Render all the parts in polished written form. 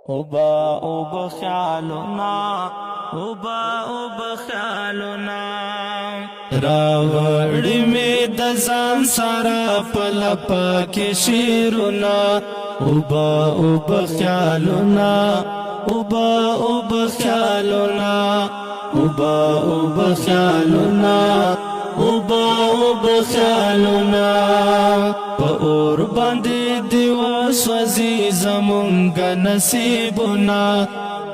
اوبا خیالنا اوبا خیالنا راوړی می د ځان سره په لپه کې شیرونه اوبا خیالنا اوبا خیالنا اوبا خیالنا اوبا خیالنا په اور باندې دیوا سوځي زمونږ نصیبونه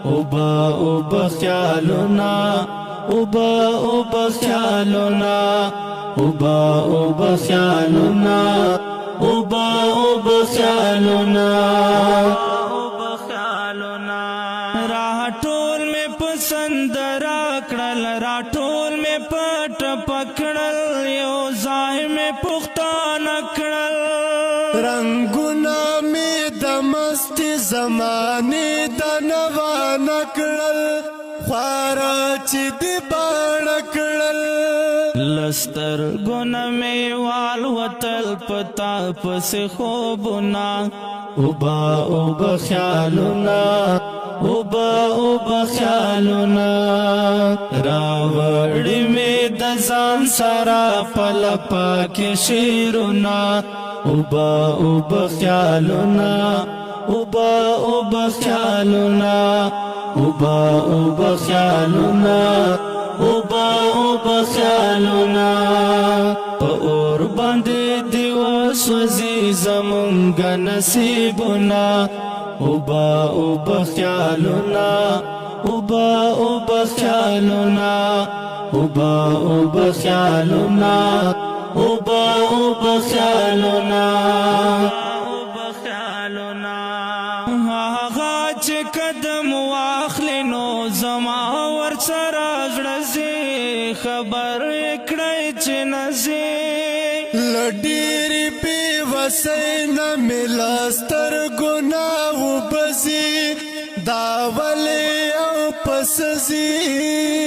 اوبا خیالنا اوبا خیالنا اوبا خیالنا اوبا خیالنا را ټول می پسند را کړل را ټول می پټ پکړل یو ځای می پختانه کړل رنگونه می د مست زمانه د نوا نکړل خواره چې دی باڼ کړل لستر ګونه می وال وتل پتا پس خوبنا اوبا خیالنا اوبا خیالنا راوړی می د ځان سره په لپه کې شیرونه اوبا خیالنا اوبا خیالنا اوبا خیالنا اوبا خیالنا په اور باندې دیوا سوځي زمونږ نصیبونه اوبا خیالنا اوبا خیالنا اوبا خیالنا اوبا خیالنا هغه چې قدم واخلي نو زما ورسره زړه ځي خبر کړی چې نه ځي له ډېرې بېوسۍ نه مې له سترګو نه وبځي دا ولې او پس ځي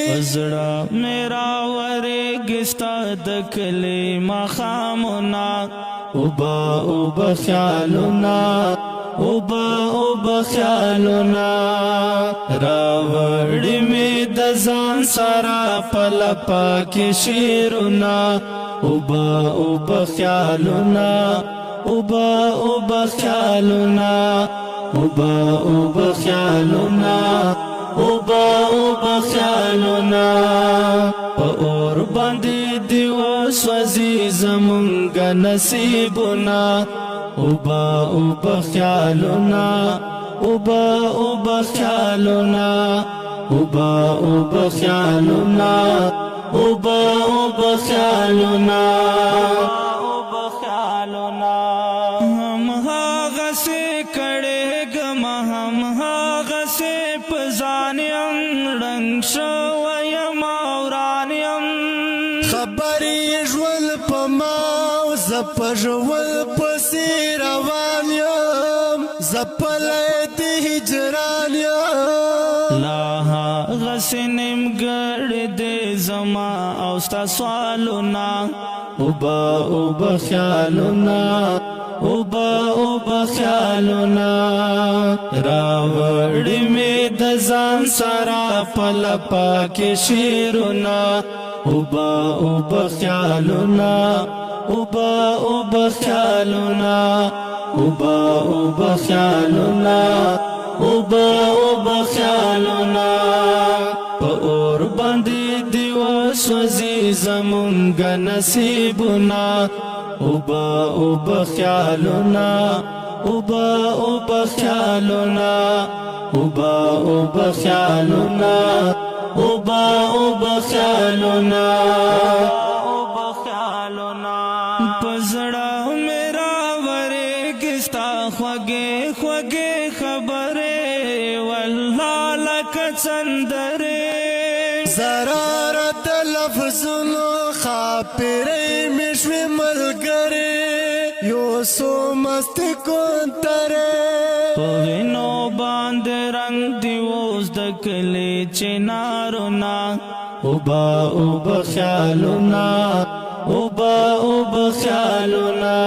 په زړه مې راورېږي ستا د کلي ماښامونه اوبا خیالنا اوبا خیالنا راوړی می د ځان سره په لپه کې شیرونه اوبا خیالنا اوبا خیالنا اوبا خیالنا اوبا خیالنا په اور باندې دیوا سوځي زمونږ نصیبونه اوبا خیالنا اوبا خیالنا اوبا خیالنا اوبا خیالنا هم هغه سي کړه غم هم هغه سي پزانیم رنگ شویم اورانیم خبرې ژوند په ما او زه په ژوند پسې روان یم زه پلی د هجران یم لا هغه سي نیمګړی دی زما او ستا سوالونه اوبا خیالنا اوبا خیالنا راوړی می د ځان سره په لپه کې شیرونه اوبا خیالنا اوبا خیالنا اوبا خیالنا اوبا خیالنا په اور باندې دیوا سوځي زمونږ نصیبونه اوبا خیالنا اوبا خیالنا اوبا خیالنا اوبا خیالنا پزړه میرا ورېږي ستا خوږې خبرې والله لکه سندرې زرارت لفظونو خاپرې مې شوې ملګرې یو څو مست کونترې په وینو باندې رنگ دی اوس د کلي چنارونه اوبا خیالنا اوبا خیالنا